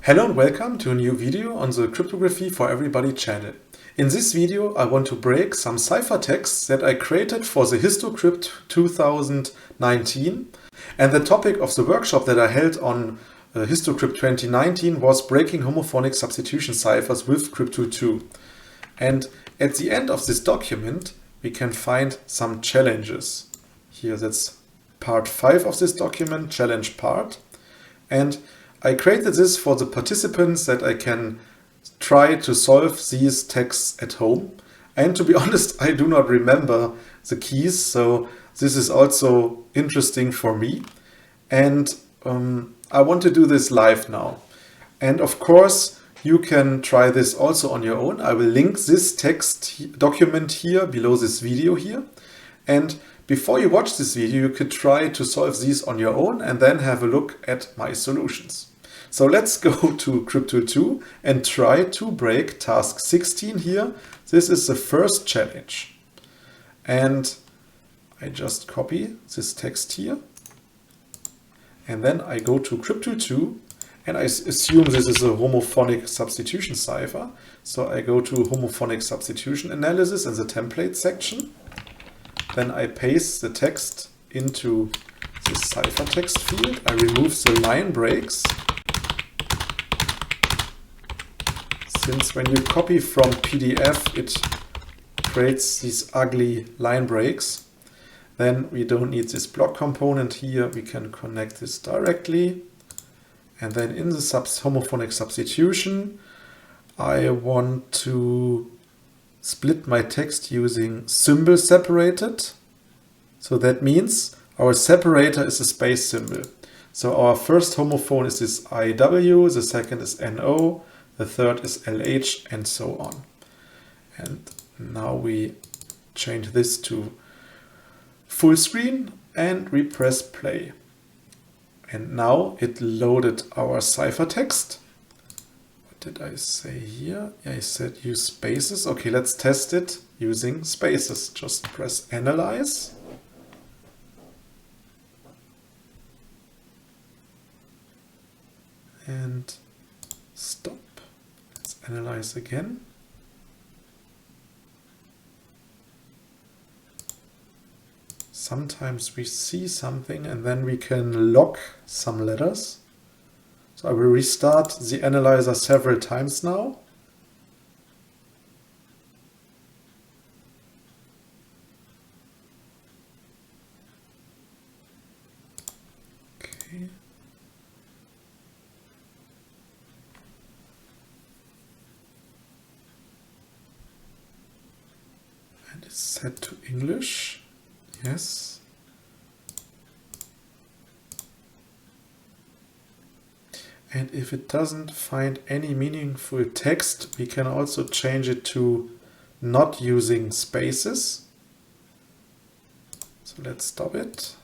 Hello and welcome to a new video on the Cryptography for Everybody channel. In this video I want to break some ciphertexts that I created for the HistoCrypt 2019, and the topic of the workshop that I held on HistoCrypt 2019 was breaking homophonic substitution ciphers with CrypTool 2. And at the end of this document we can find some challenges. Here that's part 5 of this document, challenge part. And I created this for the participants that I can try to solve these texts at home. And to be honest, I do not remember the keys, so this is also interesting for me. And I want to do this live now. And of course, you can try this also on your own. I will link this text document here below this video here. And before you watch this video, you could try to solve these on your own and then have a look at my solutions. So let's go to CrypTool 2 and try to break task 16 here. This is the first challenge. And I just copy this text here. And then I go to CrypTool 2 and I assume this is a homophonic substitution cipher. So I go to homophonic substitution analysis in the template section. Then I paste the text into the ciphertext field. I remove the line breaks. Since when you copy from PDF, it creates these ugly line breaks, then we don't need this block component here. We can connect this directly. And then in the homophonic substitution, I want to split my text using symbol separated. So that means our separator is a space symbol. So our first homophone is this IW, the second is NO, the third is LH, and so on. And now we change this to full screen and we press play. And now it loaded our ciphertext. What did I say here? I said use spaces. Okay, let's test it using spaces. Just press analyze. And stop. Let's analyze again. Sometimes we see something and then we can lock some letters. So I will restart the analyzer several times now. Okay. And it's set to English. Yes. And if it doesn't find any meaningful text, we can also change it to not using spaces. So let's stop it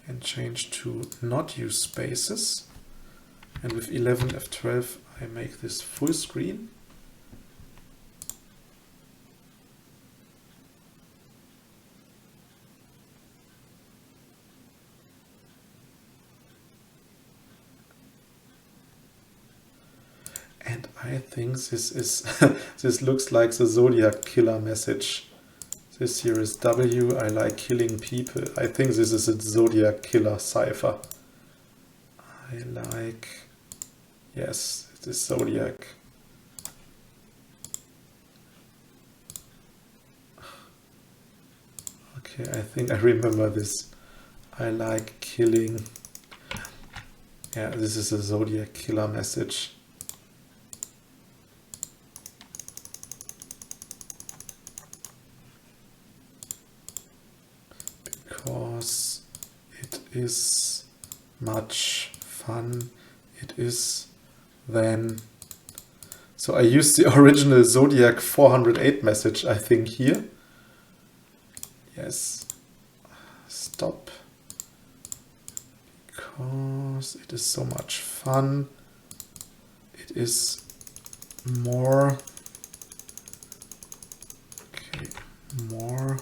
and change to not use spaces. And with 11 F12, I make this full screen. And I think this is this looks like the Zodiac killer message. This here is W, I like killing people. I think this is a Zodiac killer cipher. I like, yes, it is Zodiac. Okay, I think I remember this. I like killing. Yeah, this is a Zodiac killer message. Because it is much fun. It is then. So I used the original Zodiac 408 message, I think, here. Yes. Stop. Because it is so much fun. It is more. Okay, more.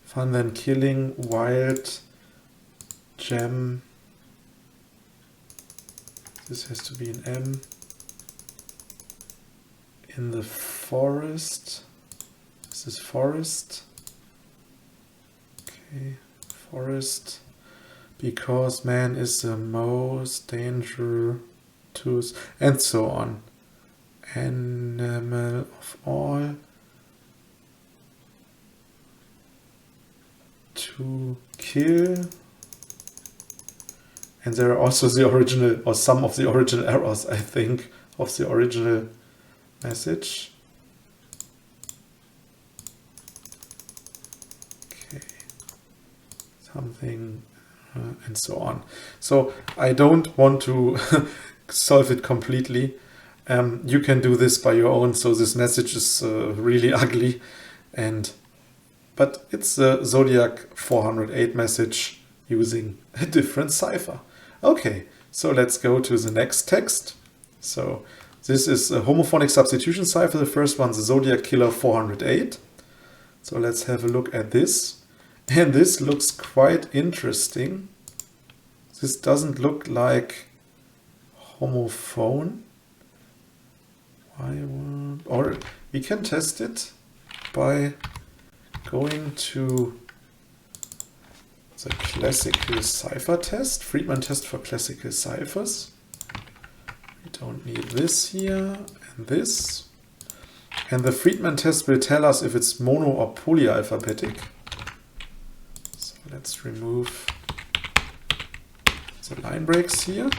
Fun than killing wild gem. This has to be an M. In the forest. This is forest. Okay, forest. Because man is the most dangerous, and so on. Animal of all. To kill. And there are also the original, or some of the original errors, I think, of the original message. Okay. Something, and so on. So I don't want to solve it completely. You can do this by your own. So this message is really ugly, but it's the Zodiac 408 message using a different cipher. Okay, so let's go to the next text. So this is a homophonic substitution cipher. The first one, the Zodiac Killer 408. So let's have a look at this. And this looks quite interesting. This doesn't look like homophone. Or we can test it by going to the classical cipher test, Friedman test for classical ciphers. We don't need this here and this. And the Friedman test will tell us if it's mono or polyalphabetic. So let's remove the line breaks here.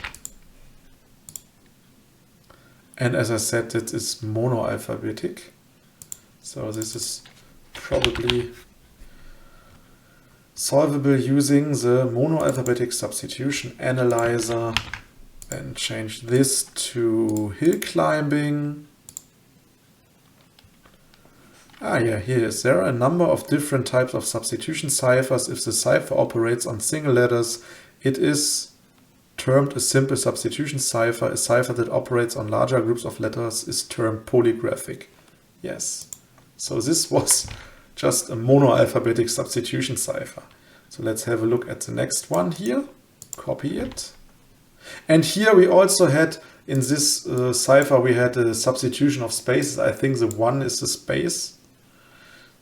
And as I said, it is monoalphabetic. So this is probably solvable using the monoalphabetic substitution analyzer. Then change this to hill climbing. Yeah, here is. There are a number of different types of substitution ciphers. If the cipher operates on single letters, it is termed a simple substitution cipher. A cipher that operates on larger groups of letters is termed polygraphic. Yes. So this was just a monoalphabetic substitution cipher. So let's have a look at the next one here. Copy it. And here we also had, in this cipher, we had a substitution of spaces. I think the one is the space.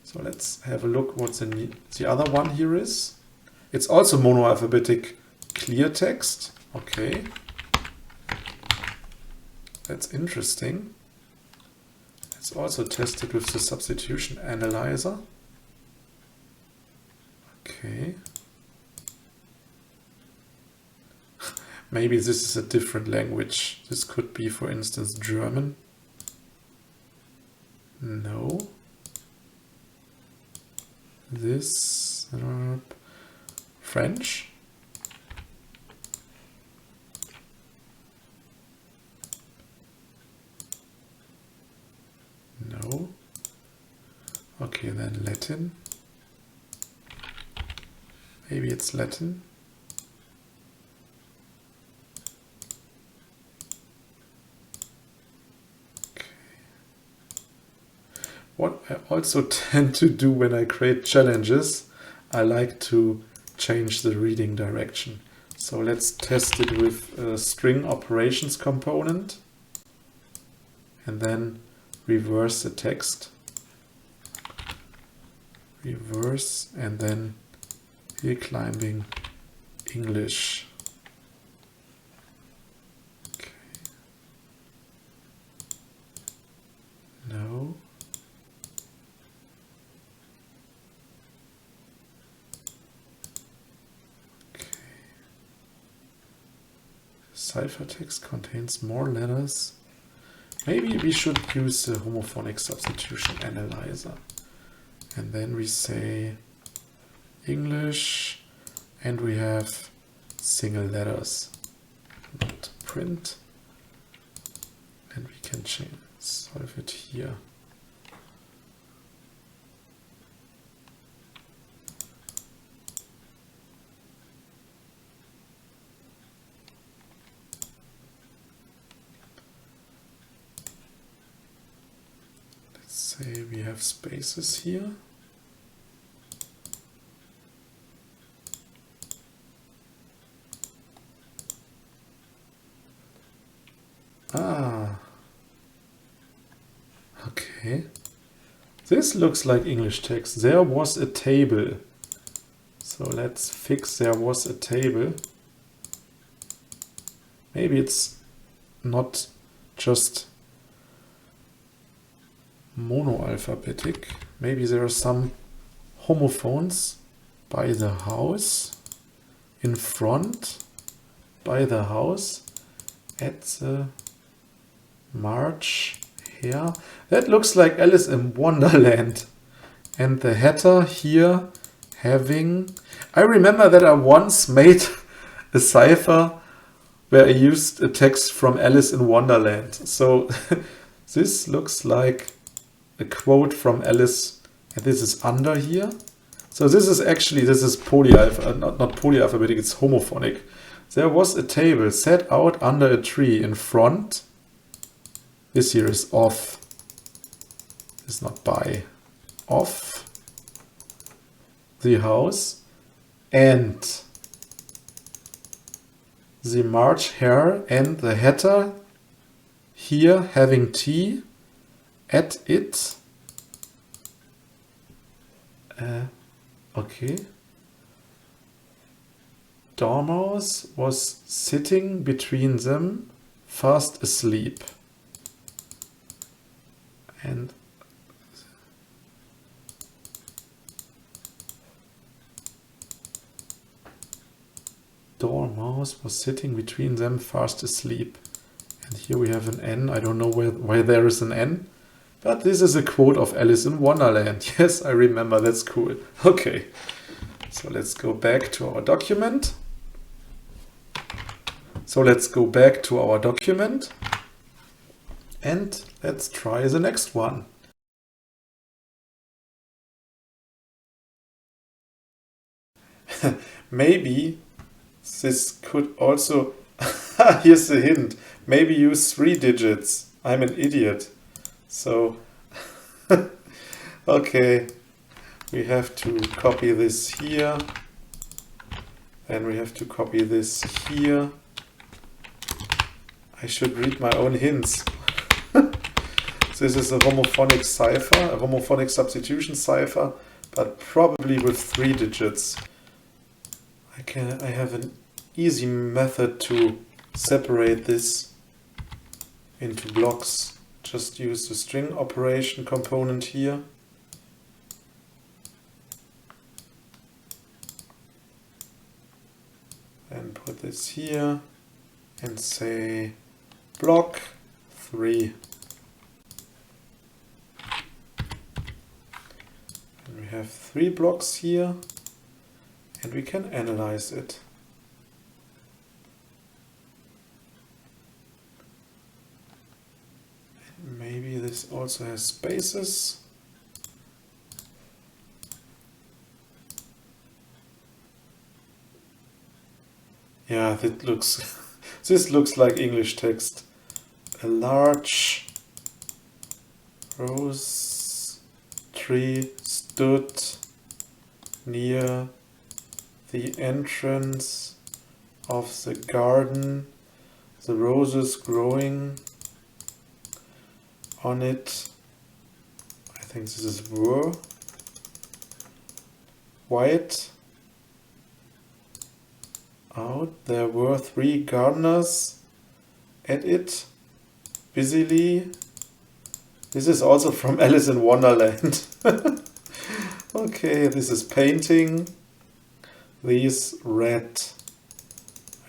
So let's have a look what the other one here is. It's also monoalphabetic clear text. Okay. That's interesting. Let's also test it with the substitution analyzer. Okay. Maybe this is a different language. This could be, for instance, German. No. This French. No. Okay, then Latin. Maybe it's Latin. Okay. What I also tend to do when I create challenges, I like to change the reading direction. So let's test it with a string operations component and then reverse the text. Reverse and then hill climbing English. Okay. No. Okay. Ciphertext contains more letters. Maybe we should use the homophonic substitution analyzer. And then we say English, and we have single letters. Not print. And we can solve it here. Say we have spaces here. Ah, okay. This looks like English text. There was a table. So let's fix there was a table. Maybe it's not just monoalphabetic. Maybe there are some homophones by the house, in front, by the house, at the march here. That looks like Alice in Wonderland. And the hatter here having... I remember that I once made a cipher where I used a text from Alice in Wonderland. So this looks like a quote from Alice, and this is under here. So this is actually, this is not polyalphabetic, it's homophonic. There was a table set out under a tree in front. This here is off. It's not by. Off the house. And the March hare and the hatter here having tea at it. Okay. Dormouse was sitting between them, fast asleep. And Dormouse was sitting between them, fast asleep. And here we have an N. I don't know why there is an N. But this is a quote of Alice in Wonderland. Yes, I remember. That's cool. Okay. So let's go back to our document. And let's try the next one. Maybe this could also... Here's a hint. Maybe use 3 digits. I'm an idiot. So, okay. We have to copy this here. And we have to copy this here. I should read my own hints. This is a homophonic cipher, a homophonic substitution cipher, but probably with 3 digits. I have an easy method to separate this into blocks. Just use the string operation component here. And put this here and say block 3. And we have 3 blocks here, and we can analyze it. And maybe this also has spaces. Yeah, that looks this looks like English text. A large rose tree stood near the entrance of the garden, the roses growing on it. I think this is were white. Out. There were 3 gardeners at it, busily. This is also from Alice in Wonderland. Okay, this is painting. These red.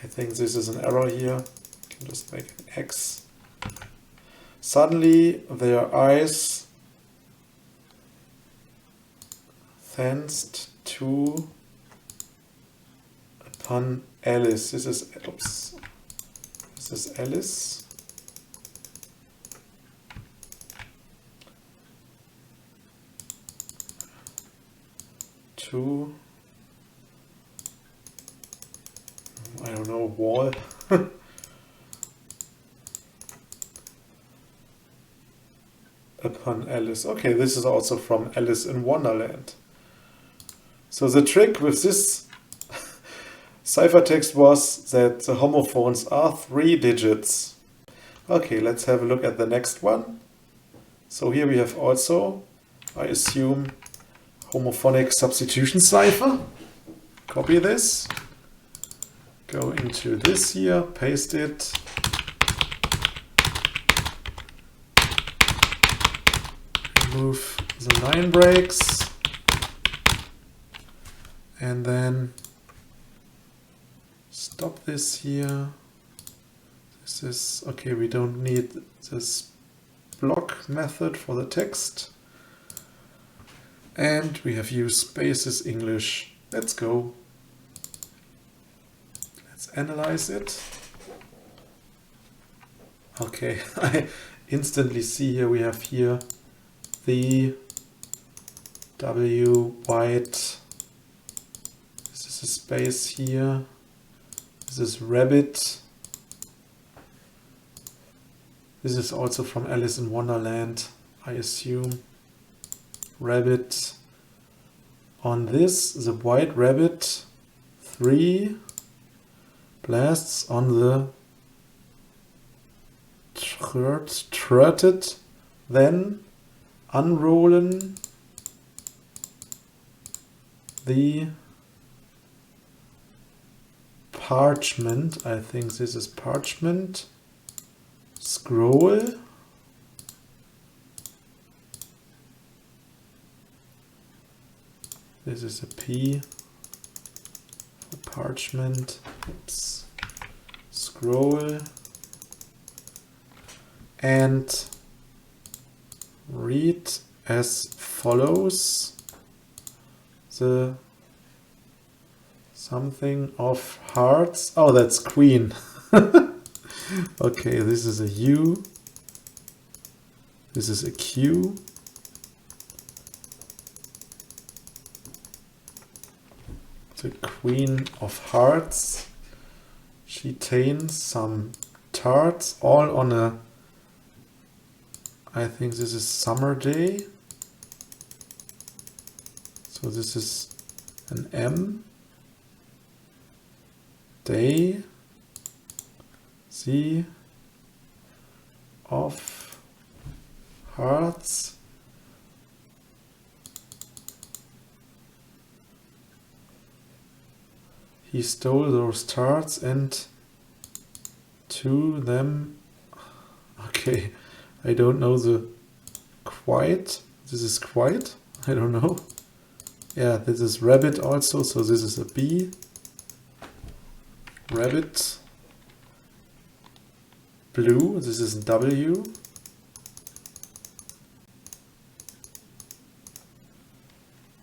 I think this is an error here. I can just make an X. Suddenly their eyes danced to upon Alice. This is, oops, this is Alice. To, I don't know, wall. Upon Alice. Okay, this is also from Alice in Wonderland. So the trick with this ciphertext was that the homophones are 3 digits. Okay, let's have a look at the next one. So here we have also, I assume, homophonic substitution cipher. Copy this. Go into this here, paste it. Remove the line breaks. And then stop this here. This is, okay, we don't need this block method for the text. And we have used spaces English. Let's go. Let's analyze it. Okay, I instantly see here we have here the W white. This is a space here. This is rabbit. This is also from Alice in Wonderland, I assume. Rabbit. On this, the white rabbit, 3 blasts on the threaded, then unrollen the parchment. I think this is parchment. Scroll. This is a P for parchment. Oops. Scroll. And read as follows. The something of hearts. Oh, that's queen. Okay, this is a U. This is a Q. The Queen of Hearts. She tains some tarts all on a, I think this is summer day. So this is an M. Day. C of hearts. He stole those tarts and to them. Okay, I don't know the quite. This is quite. I don't know. Yeah, this is rabbit also. So this is a B. Rabbit. Blue, this is W.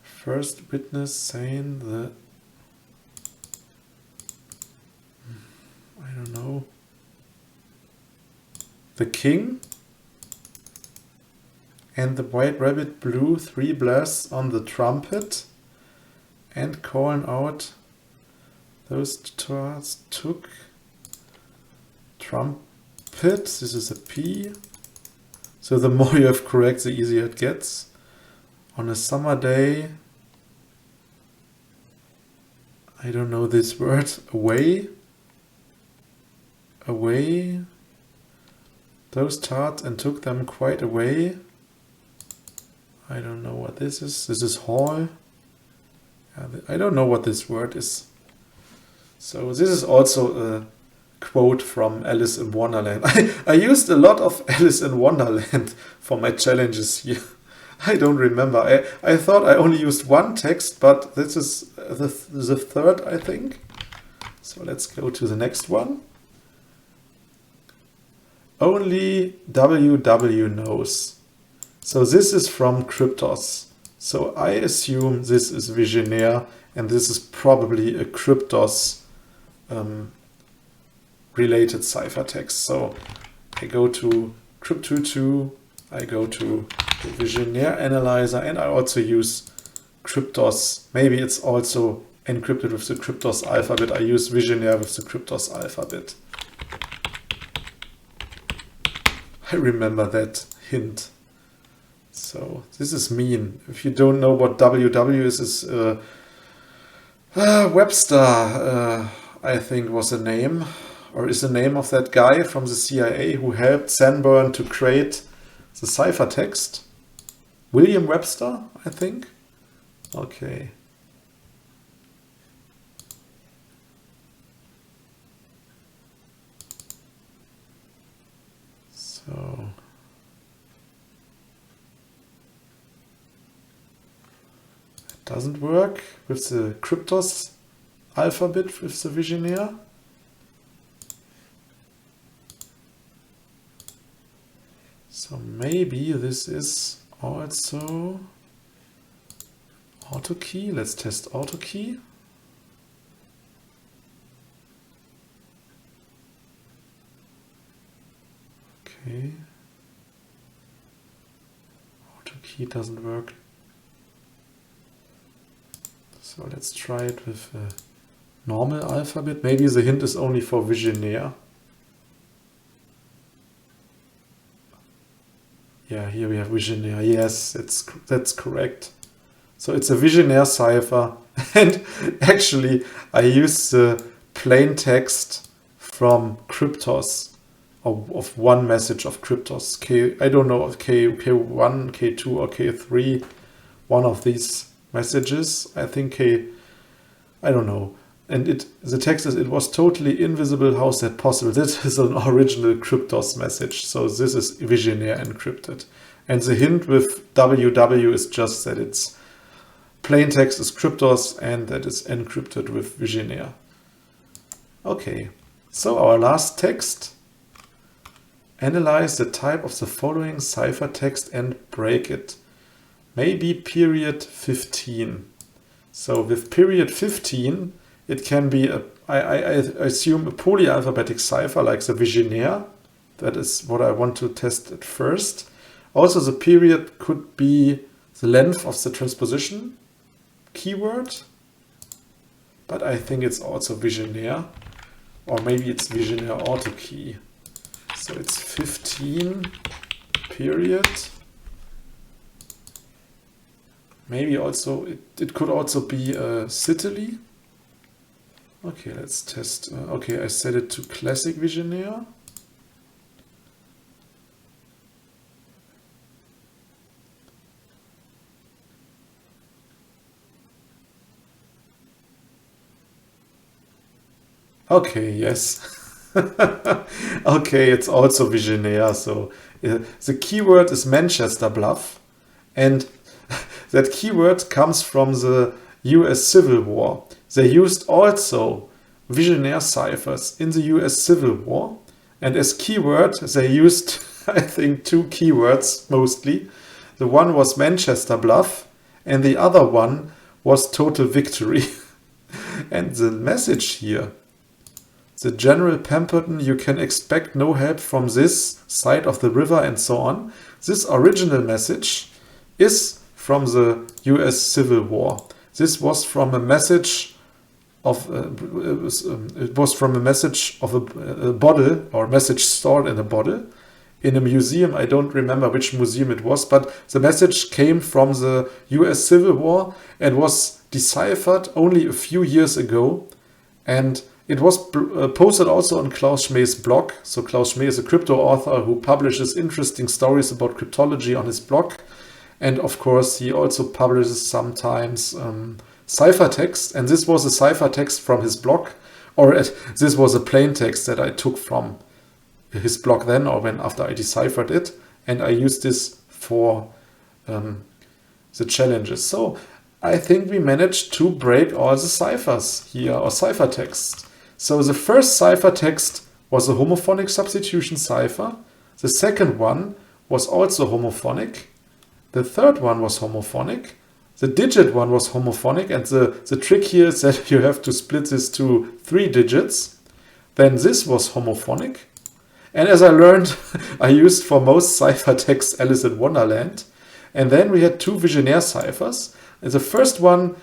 First witness saying the, I don't know, the king. And the white rabbit blew 3 blasts on the trumpet and calling out those tarts took trumpet. This is a P. So the more you have correct, the easier it gets. On a summer day, I don't know this word, away. Away. Those tarts and took them quite away. I don't know what this is. This is hall. I don't know what this word is. So this is also a quote from Alice in Wonderland. I used a lot of Alice in Wonderland for my challenges here. I don't remember. I thought I only used one text, but this is the third, I think. So let's go to the next one. Only WW knows. So this is from Cryptos. So I assume this is Visionaire, and this is probably a Cryptos related ciphertext. So I go to CrypTool 2, I go to the Visionaire analyzer, and I also use Cryptos. Maybe it's also encrypted with the Cryptos alphabet. I use Visionaire with the Cryptos alphabet. I remember that hint. So this is mean. If you don't know what WW is Webster, I think was the name. or is the name of that guy from the CIA who helped Sanborn to create the ciphertext. William Webster, I think. Okay. So it doesn't work with the Kryptos alphabet with the Vigenère. So maybe this is also AutoKey. Let's test AutoKey. Okay. AutoKey doesn't work. So let's try it with a normal alphabet. Maybe the hint is only for Vigenère. Yeah, here we have Vigenère. Yes, that's correct. So it's a Vigenère cipher. And actually, I use the plain text from Kryptos, of one message of Kryptos. I don't know if K1, K2, or K3, one of these messages. I think I don't know. And the text is, it was totally invisible. How is that possible? This is an original Kryptos message. So this is Vigenère encrypted. And the hint with WW is just that it's plain text is Kryptos and that is encrypted with Vigenère. Okay, so our last text. Analyze the type of the following ciphertext and break it. Maybe period 15. So with period 15, it can be, I assume, a polyalphabetic cipher like the Vigenère. That is what I want to test at first. Also, the period could be the length of the transposition keyword. But I think it's also Vigenère. Or maybe it's Vigenère AutoKey. So it's 15 period. Maybe also, it could also be Citily. Okay, let's test. Okay, I set it to classic Vigenère. Okay, yes. Okay, it's also Vigenère. So the keyword is Manchester Bluff, and that keyword comes from the US Civil War. They used also Vigenère ciphers in the US Civil War, and as keyword they used, I think, two keywords mostly. The one was Manchester Bluff, and the other one was Total Victory. And the message here, the General Pemberton, you can expect no help from this side of the river, and so on. This original message is from the US Civil War. This was from a message of a bottle, or message stored in a bottle in a museum. I don't remember which museum it was, but the message came from the US Civil War and was deciphered only a few years ago, and it was posted also on Klaus Schme's blog. So Klaus Schme is a crypto author who publishes interesting stories about cryptology on his blog. And of course, he also publishes sometimes ciphertext. And this was a ciphertext from his blog. This was a plain text that I took from his blog then, or after I deciphered it. And I used this for the challenges. So I think we managed to break all the ciphers here, or ciphertexts. So the first ciphertext was a homophonic substitution cipher. The second one was also homophonic. The third one was homophonic. The digit one was homophonic. And the trick here is that you have to split this to 3 digits. Then this was homophonic. And as I learned, I used for most ciphertexts Alice in Wonderland. And then we had 2 Vigenère ciphers. And the first one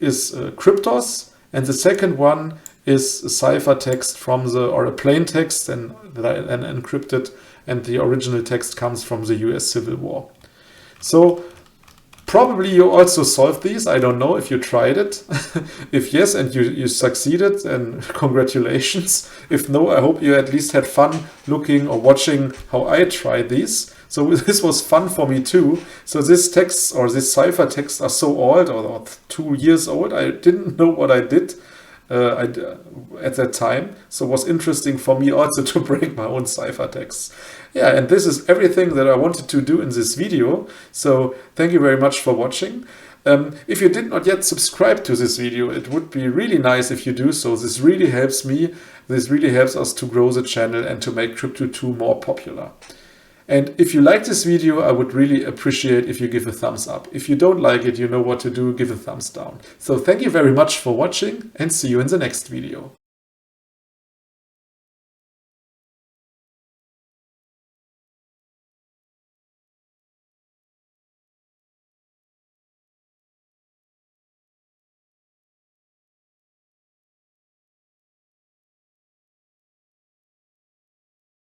is Kryptos. And the second one is a ciphertext from or a plain text and encrypted, and the original text comes from the US Civil War. So Probably you also solved these. I don't know if you tried it. If yes, and you succeeded, then congratulations. If no, I hope you at least had fun looking or watching how I tried these. So this was fun for me too. So this text or this cipher texts are so old, or 2 years old. I didn't know what I did at that time. So it was interesting for me also to break my own ciphertext. Yeah, and this is everything that I wanted to do in this video. So thank you very much for watching. If you did not yet subscribe to this video, it would be really nice if you do so. This really helps me. This really helps us to grow the channel and to make Crypto 2 more popular. And if you like this video, I would really appreciate if you give a thumbs up. If you don't like it, you know what to do, give a thumbs down. So thank you very much for watching and see you in the next video.